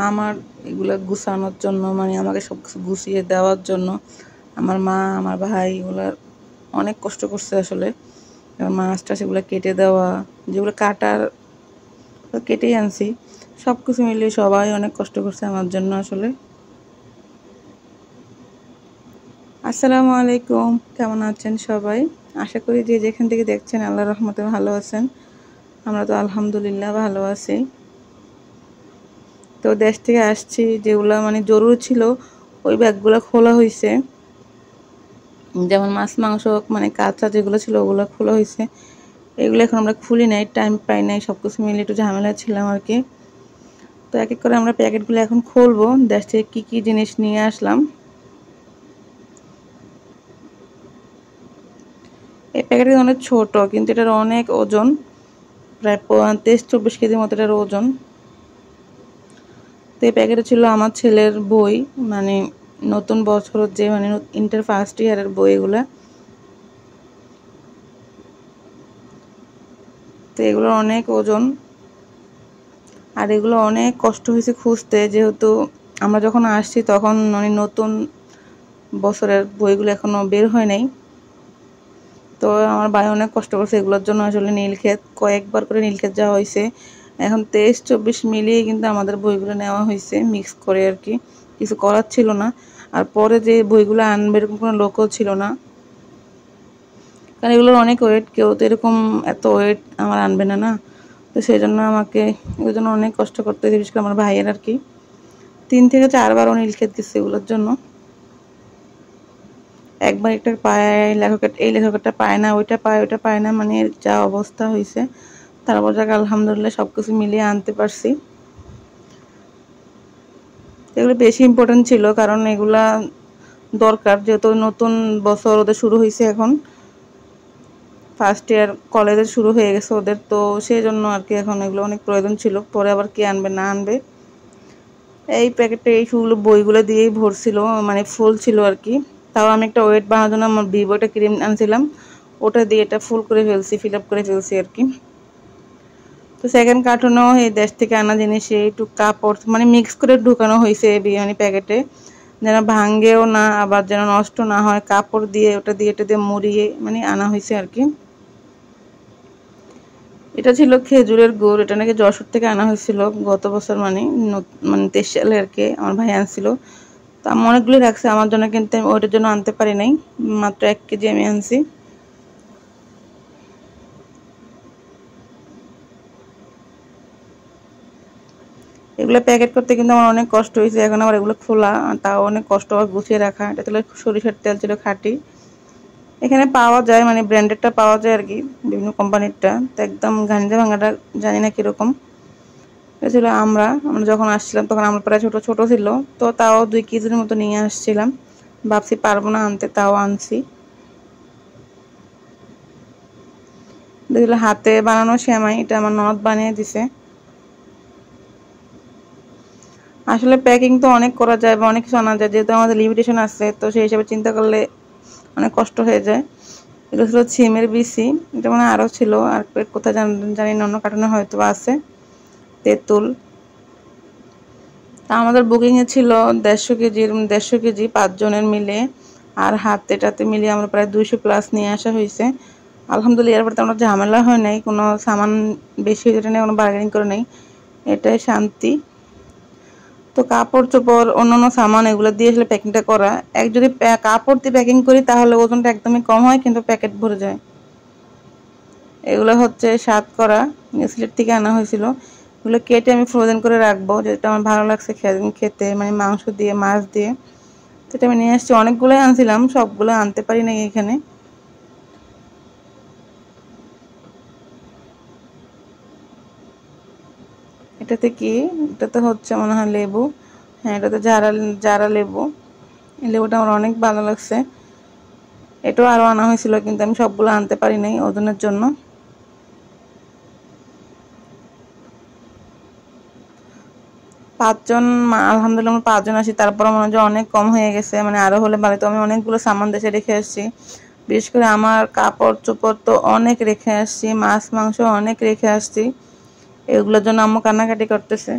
আমার এগুলো গুছানোর জন্য, মানে আমাকে সব কিছু গুছিয়ে দেওয়ার জন্য আমার মা, আমার ভাই এগুলো অনেক কষ্ট করছে আসলে। মাছটা সেগুলো কেটে দেওয়া, যেগুলো কাটার কেটেই আনছি, সব কিছু মিলিয়ে সবাই অনেক কষ্ট করছে আমার জন্য আসলে। আসসালামু আলাইকুম, কেমন আছেন সবাই? আশা করি যে যেখান থেকে দেখছেন আল্লাহর রহমতে ভালো আছেন। আমরা তো আলহামদুলিল্লাহ ভালো আছি। তো দেশ থেকে আসছি, যেগুলো মানে জরুরি ছিল ওই ব্যাগগুলো খোলা হয়েছে। যেমন মাছ মাংস মানে কাঁচা যেগুলো ছিল ওগুলো খোলা হয়েছে। এগুলো এখন আমরা খুলি নাই, টাইম পাই নাই, সব কিছু মিলে একটু ঝামেলা ছিলাম আর কি। তো এক এক করে আমরা প্যাকেটগুলো এখন খুলবো, দেশ থেকে কী কী জিনিস নিয়ে আসলাম। এই প্যাকেটটা অনেক ছোট, কিন্তু এটার অনেক ওজন, প্রায় 23-24 কেজির মতো এটার ওজন। তো এই প্যাকেটে ছিল আমার ছেলের বই, মানে নতুন বছরের যে মানে ইন্টার ফার্স্ট ইয়ারের বই এগুলা। তো এগুলোর অনেক ওজন, আর এগুলো অনেক কষ্ট হয়েছে খুঁজতে, যেহেতু আমরা যখন আসছি তখন মানে নতুন বছরের বইগুলো এখনো বের হয় নাই। তো আমার ভাই অনেক কষ্ট করছে এগুলোর জন্য আসলে। নীলক্ষেত কয়েকবার করে নীলক্ষেত যাওয়া হয়েছে। এখন 23-24 মিলিয়ে কিন্তু আমাদের বইগুলো নেওয়া হয়েছে মিক্স করে আর কি, কিছু করার ছিল না। আর পরে যে বইগুলো আনবে এরকম কোনো লোকও ছিল না, কারণ এগুলোর অনেক ওয়েট, কেউ তো এরকম এত ওয়েট আমার আনবে না না। তো সেই জন্য আমাকে ওই জন্য অনেক কষ্ট করতে হয়েছে, বিশেষ করে আমার ভাইয়ের আর কি। 3 থেকে 4 বারও নীলক্ষেত দিচ্ছে এগুলোর জন্য। একবার একটা পায় লেখকের, এই লেখকটা পায় না, ওইটা পায়, ওইটা পায় না, মানে যা অবস্থা হয়েছে। তারপর যাক আলহামদুলিল্লাহ সব কিছু মিলিয়ে আনতে পারছি। এগুলো বেশি ইম্পর্টেন্ট ছিল, কারণ এগুলা দরকার, যেহেতু নতুন বছর ওদের শুরু হয়েছে, এখন ফার্স্ট ইয়ার কলেজে শুরু হয়ে গেছে ওদের, তো সেই জন্য আর কি এখন এগুলো অনেক প্রয়োজন ছিল। পরে আবার কি আনবে না আনবে। এই প্যাকেটে এই ফুল বইগুলো দিয়েই ভরছিল, মানে ফুল ছিল আর কি। তাও আমি একটা ওয়েট বানানোর জন্য আমার ভিভোটা ক্রিম আনছিলাম, ওটা দিয়ে এটা ফুল করে ফেলছি, ফিল আপ করে ফেলছি আর কি। তো সেকেন্ড কার্টুনও এই দেশ থেকে আনা জিনিস, একটু কাপড় মানে মিক্স করে ঢুকানো হয়েছে বিরিয়ানি প্যাকেটে, যেন ভাঙ্গেও না, আবার যেন নষ্ট না হয়। কাপড় দিয়ে ওটা দিয়ে এটা দিয়ে মুড়িয়ে মানে আনা হয়েছে আর কি। এটা ছিল খেজুরের গুড়, এটা নাকি যশোর থেকে আনা হয়েছিল গত বছর, মানে 23 সালে আর কি আমার ভাই আনছিল। তো আমি অনেকগুলি রাখছি আমার জন্য, কিন্তু আমি ওইটার জন্য আনতে পারি নাই, মাত্র 1 কেজি আমি আনছি। এগুলো প্যাকেট করতে কিন্তু আমার অনেক কষ্ট হয়েছে, এখন আবার এগুলো খোলা, তাও অনেক কষ্ট আবার গুছিয়ে রাখা। এটা ছিল সরিষার তেল, ছিল খাঁটি। এখানে পাওয়া যায় মানে ব্র্যান্ডেডটা পাওয়া যায় আর কি, বিভিন্ন কোম্পানিরটা। তো একদম গাঞ্জা ভাঙাটা জানি না কীরকম। এটা ছিল আমরা যখন আসছিলাম তখন আমরা প্রায় ছোটো ছোটো ছিল, তো তাও 2 কেজির মতো নিয়ে আসছিলাম। ভাবছি পারবো না আনতে, তাও আনছি। দেখলো হাতে বানানো সেমাই, এটা আমার ননদ বানিয়ে দিছে। আসলে প্যাকিং তো অনেক করা যায় বা অনেক কিছু আনা যায়, যেহেতু আমাদের লিমিটেশন আছে, তো সেই হিসাবে চিন্তা করলে অনেক কষ্ট হয়ে যায়। এগুলো ছিল ছিমের বিচি, এটা মানে আরও ছিল, আর কোথায় জানি না, অন্য কার্টুনে হয়তো আছে। তেঁতুল। তা আমাদের বুকিংয়ে ছিল 150 কেজি 5 জনের মিলে, আর হাতেটাতে মিলিয়ে আমরা প্রায় 200+ নিয়ে আসা হয়েছে। আলহামদুলিল্লাহ এরপর তো আমরা ঝামেলা হয় নাই, কোনো সামান বেশি হয়ে যেটা নিয়ে কোনো বার্গেনিং করে নাই, এটাই শান্তি। তো কাপড় চোপড় অন্যান্য সামান এগুলো দিয়ে আসলে প্যাকিংটা করা, এক যদি কাপড় দিয়ে প্যাকিং করি তাহলে ওজনটা একদমই কম হয়, কিন্তু প্যাকেট ভরে যায়। এগুলো হচ্ছে সাতকরা, সিলেট থেকে আনা হয়েছিল। এগুলো কেটে আমি ফ্রোজেন করে রাখবো, যেটা আমার ভালো লাগছে খেতে, মানে মাংস দিয়ে, মাছ দিয়ে। তো এটা আমি নিয়ে আসছি, অনেকগুলোই আনছিলাম, সবগুলো আনতে পারি না এখানে। এটাতে কি, এটাতে হচ্ছে মনে হয় লেবু। হ্যাঁ, এটাতে জারা জারা লেবু। এই লেবুটা আমার অনেক ভালো লাগছে। এটাও আরও আনা হয়েছিল, কিন্তু আমি সবগুলো আনতে পারি নাই ওজনের জন্য। 5 জন, আলহামদুলিল্লাহ আমরা 5 জন আছি, তারপরে মনে হয় অনেক কম হয়ে গেছে, মানে আরও হলে ভালো। তো আমি অনেকগুলো সামান দেশে রেখে আসছি, বিশেষ করে আমার কাপড় চোপড় তো অনেক রেখে আসছি, মাছ মাংস অনেক রেখে আসছি। এগুলোর জন্য আম্মু কান্নাকাটি করতেছে।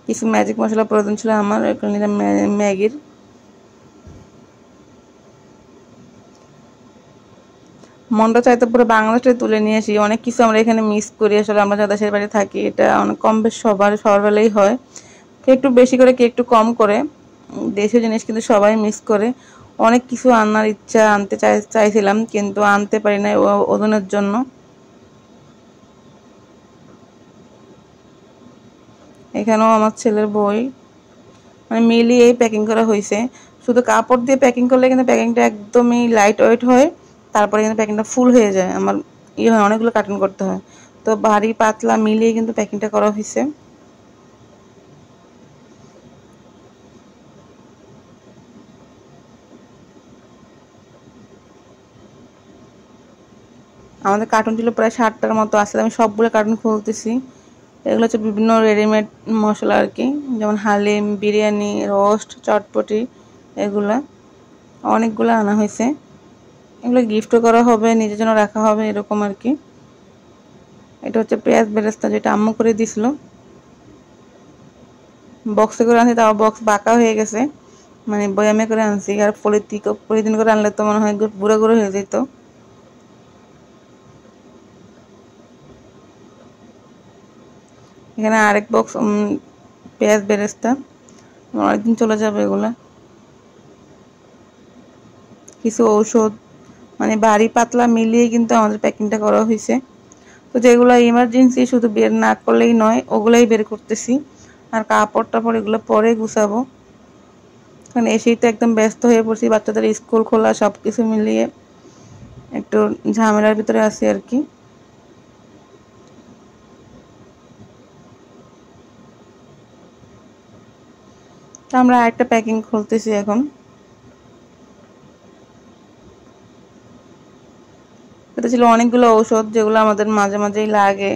কিছু ম্যাজিক মশলা প্রয়োজন ছিল আমার, এগুলো নিলাম ম্যাগির। মনটা চাইতে পুরো বাংলাদেশে তুলে নিয়ে আসি, অনেক কিছু আমরা এখানে মিস করি আসলে, আমরা যারা দেশের বাড়ি থাকি এটা অনেক কম বেশ সবার বেলায় হয়, কে একটু বেশি করে কে একটু কম করে। দেশীয় জিনিস কিন্তু সবাই মিস করে। অনেক কিছু আনার ইচ্ছা, আনতে চাইছিলাম কিন্তু আনতে পারি না ওজনের জন্য। এখানেও আমার ছেলের বই, মানে মিলিয়েই প্যাকিং করা হয়েছে। শুধু কাপড় দিয়ে প্যাকিং করলে কিন্তু প্যাকিংটা একদমই লাইট ওয়েট হয়, তারপরে কিন্তু প্যাকিংটা ফুল হয়ে যায়, আমার হয় অনেকগুলো কার্টুন করতে হয়। তো ভারী পাতলা মিলিয়ে কিন্তু প্যাকিংটা করা হয়েছে। আমাদের কার্টুন ছিল প্রায় 60টার মতো আছে, আমি সবগুলো কার্টুন খুলতেছি। এগুলো হচ্ছে বিভিন্ন রেডিমেড মশলা আর কি, যেমন হালিম, বিরিয়ানি, রোস্ট, চটপটি, এগুলা অনেকগুলো আনা হয়েছে। এগুলো গিফটও করা হবে, নিজের জন্য রাখা হবে, এরকম আর কি। এটা হচ্ছে পেঁয়াজ বেরেস্তা, যেটা আম্মু করে দিছিল। বক্সে করে আনছি, তাও বক্স বাঁকা হয়ে গেছে, মানে বয়ামে করে আনছি। আর পলিথিন করে আনলে তো মনে হয় গুঁড়ো গুঁড়ো হয়ে যেত। এখানে আরেক বক্স পেঁয়াজ বেরেস্তা, অনেকদিন চলে যাবে এগুলা। কিছু ঔষধ, মানে ভারী পাতলা মিলিয়ে কিন্তু আমাদের প্যাকিংটা করা হয়েছে। তো যেগুলো ইমার্জেন্সি শুধু বের না করলেই নয়, ওগুলাই বের করতেছি। আর কাপড় টাপড় এগুলো পরে গুছাবো, কারণ এসেই তো একদম ব্যস্ত হয়ে পড়ছি, বাচ্চাদের স্কুল খোলা, সব কিছু মিলিয়ে একটু ঝামেলার ভিতরে আছি আর কি। তো আমরা আরেকটা প্যাকিং খুলতেছি এখন। এটা ছিল অনেকগুলো ঔষধ, যেগুলো আমাদের মাঝে মাঝেই লাগে।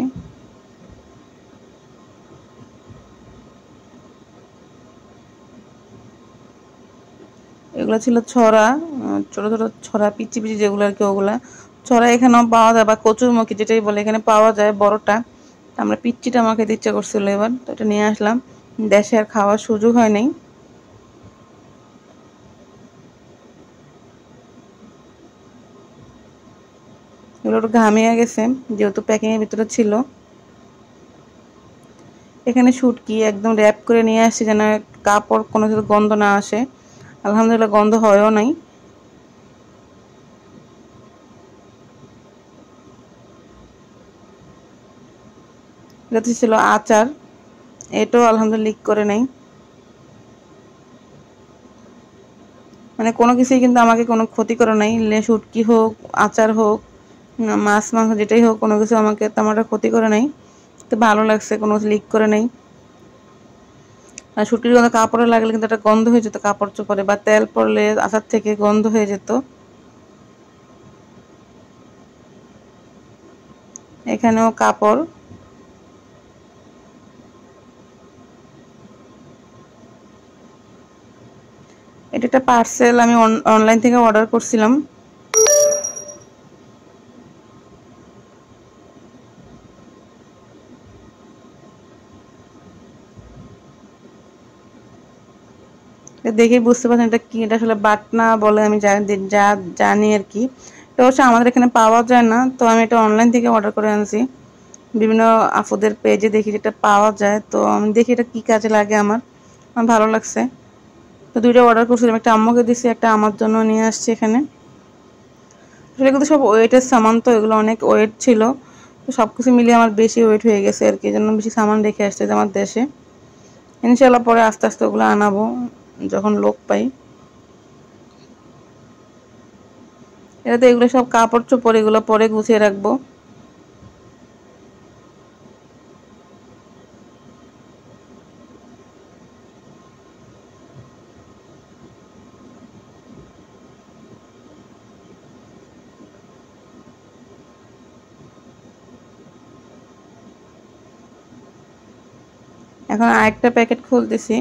এগুলো ছিল ছড়া, ছোট ছোট ছড়া, পিচি পিচি যেগুলো আর কি, ওগুলা ছড়া এখানেও পাওয়া যায়, বা কচুরমুখী যেটাই বলে এখানে পাওয়া যায় বড়টা। আমরা পিচ্চিটা আমার খেতে ইচ্ছা করছিল এবার, তো এটা নিয়ে আসলাম। দেশে আর খাওয়ার সুযোগ হয় নাই। এগুলো একটু ঘামিয়ে গেছে, যেহেতু প্যাকিং এর ভিতরে ছিল। এখানে শুটকি একদম র্যাপ করে নিয়ে আসছি, যেন কাপড় কোনো কিছু গন্ধ না আসে। আলহামদুলিল্লাহ গন্ধ হয়ও নাই। এটাতে ছিল আচার, এটাও আলহামদুলিল্লাহ লিক করে নাই। মানে কোনো কিছুই কিন্তু আমাকে কোনো ক্ষতি করে নাই, শুটকি হোক, আচার হোক, মাছ মাংস যেটাই হোক, কোনো কিছু আমাকে তেমন একটা ক্ষতি করে নাই। তো ভালো লাগছে, কোনো কিছু লিক করে নাই। আর শুটকির গন্ধ কাপড়ে লাগলে কিন্তু একটা গন্ধ হয়ে যেত, কাপড় চোপড়ে বা তেল পড়লে আচার থেকে গন্ধ হয়ে যেত। এখানেও কাপড়। এটা একটা পার্সেল, আমি অনলাইন থেকে অর্ডার করছিলাম। দেখে বুঝতে পারছেন এটা কি, এটা আসলে বাটনা বলে, আমি জানি আর কি। এটা অবশ্য আমাদের এখানে পাওয়া যায় না, তো আমি এটা অনলাইন থেকে অর্ডার করে আনছি। বিভিন্ন আপুদের পেজে দেখি যেটা পাওয়া যায়, তো আমি দেখি এটা কি কাজে লাগে আমার ভালো লাগছে। তো দুইটা অর্ডার করছিলাম, একটা আম্মুকে দিছি, একটা আমার জন্য নিয়ে আসছি এখানে। আসলে এগুলো সব ওয়েটের সামান, তো এগুলো অনেক ওয়েট ছিল, তো সব কিছু মিলিয়ে আমার বেশি ওয়েট হয়ে গেছে আর কি, এই জন্য বেশি সামান রেখে আসছে আমার দেশে। ইনশাল্লাহ পরে আস্তে আস্তে ওগুলো আনাবো যখন লোক পাই। এটাতে এগুলো সব কাপড় চোপড়, এগুলো পরে গুছিয়ে রাখবো। এখন আরেকটা প্যাকেট খুলতেছি।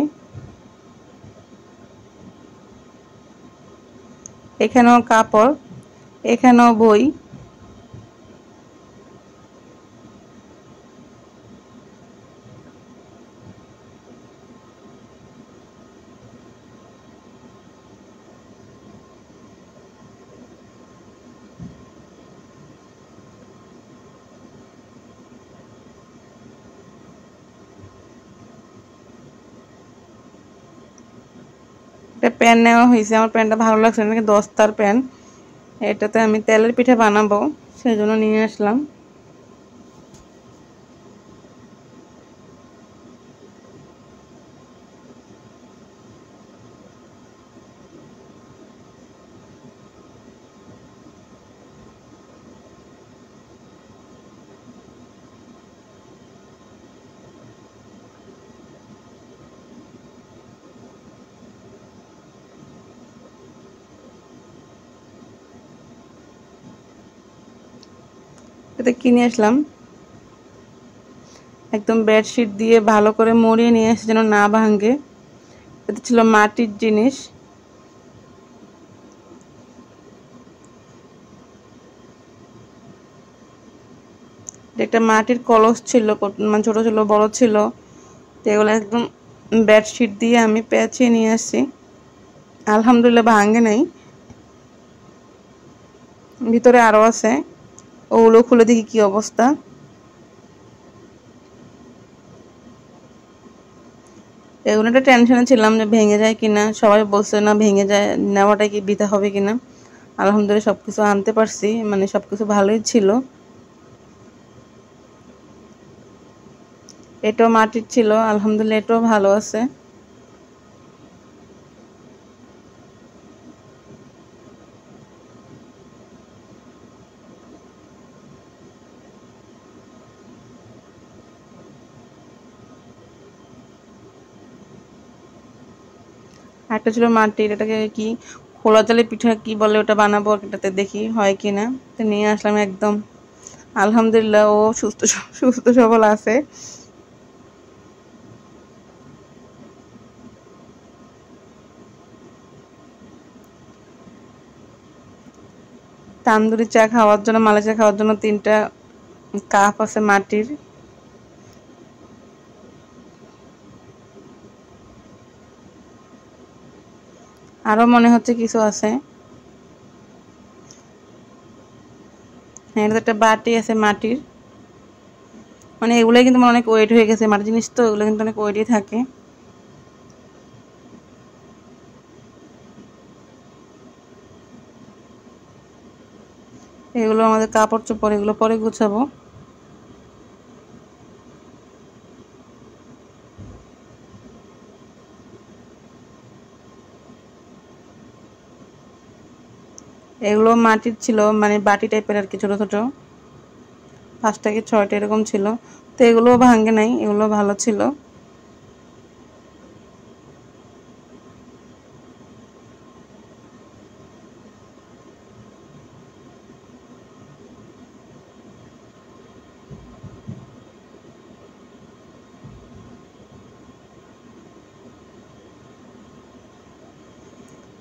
এখানেও কাপড়, এখানেও বই। একটা প্যান নেওয়া হয়েছে, আমার প্যানটা ভালো লাগছে নাকি দস্তার প্যান। এটাতে আমি তেলের পিঠা বানাবো, সেই জন্য নিয়ে আসলাম। এটা কিনে আসলাম, একদম বেডশিট দিয়ে ভালো করে মুড়িয়ে নিয়ে এসে যেন না ভাঙে। এটা ছিল মাটির জিনিস। একটা মাটির কলস ছিল, মানে ছোট ছিল বড় ছিল, তো এগুলো একদম বেডশিট দিয়ে আমি পেঁচিয়ে নিয়ে আসছি। আলহামদুলিল্লাহ ভাঙে নাই, ভিতরে আরো আছে, ওগুলো খুলে দেখি কি অবস্থা। এগুলো একটা টেনশনে ছিলাম যে ভেঙে যায় কিনা, সবাই বলছে না ভেঙে যায়, নেওয়াটা কি বৃথা হবে কিনা। আলহামদুলিল্লাহ সবকিছু আনতে পারছি, মানে সবকিছু ভালোই ছিল। এটাও মাটির ছিল, আলহামদুলিল্লাহ এটাও ভালো আছে। একটা ছিল মাটির, এটাকে কি খোলা চালের পিঠা কি বলে ওটা বানাবো, এটাতে দেখি হয় কিনা। তো নিয়ে আসলাম একদম। আলহামদুলিল্লাহ ও সুস্থ সুস্থ সবল আছে। তান্দুরি চা খাওয়ার জন্য, মালাই চা খাওয়ার জন্য 3টা কাপ আছে মাটির। আরো মনে হচ্ছে কিছু আছে। হ্যাঁ, এটা একটা বাটি আছে মাটির। মানে এগুলোই কিন্তু অনেক ওয়েট হয়ে গেছে, মাটির জিনিস তো এগুলো কিন্তু অনেক ওয়েটই থাকে। এগুলো আমাদের কাপড় চোপড়, এগুলো পরে গুছাবো। এগুলো মাটির ছিল, মানে বাটি টাইপের আর কি, ছোট ছোট 5টা কি 6টা এরকম ছিল। তো এগুলো ভাঙে নাই, এগুলো ভালো ছিল।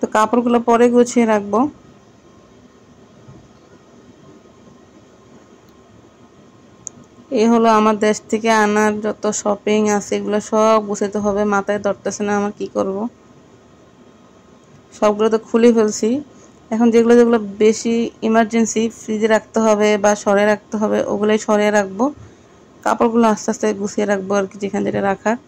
তো কাপড়গুলো পরে গুছিয়ে রাখবো। এই হলো আমার দেশ থেকে আনার যত শপিং আছে, এগুলো সব গুছাতে হবে, মাথায় ধরতেছে না আমার কি করব। সবগুলো তো খুলে ফেলছি। এখন যেগুলো যেগুলো বেশি ইমার্জেন্সি ফ্রিজে রাখতে হবে বা সরে রাখতে হবে, ওগুলোই সরিয়ে রাখবো। কাপড়গুলো আস্তে আস্তে গুছিয়ে রাখবো আর কি, যেখানে যেটা রাখার।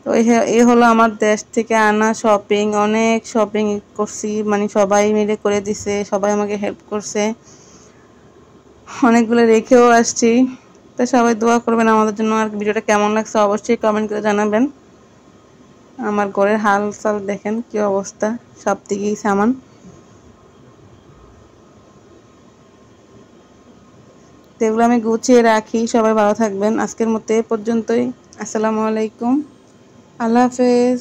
তো এই হলো আমার দেশ থেকে আনা শপিং। অনেক শপিং করছি, মানে সবাই মিলে করে দিছে, সবাই আমাকে হেল্প করছে, অনেকগুলো রেখেও আসছি। তো সবাই দোয়া করবেন আমাদের জন্য। আর ভিডিওটা কেমন লাগছে অবশ্যই কমেন্ট করে জানাবেন। আমার ঘরের হাল চাল দেখেন কি অবস্থা, সব দিকেই সামান। তো এগুলো আমি গুছিয়ে রাখি। সবাই ভালো থাকবেন। আজকের মতো এ পর্যন্তই। আসসালামু আলাইকুম, আল্লাহ হাফেজ।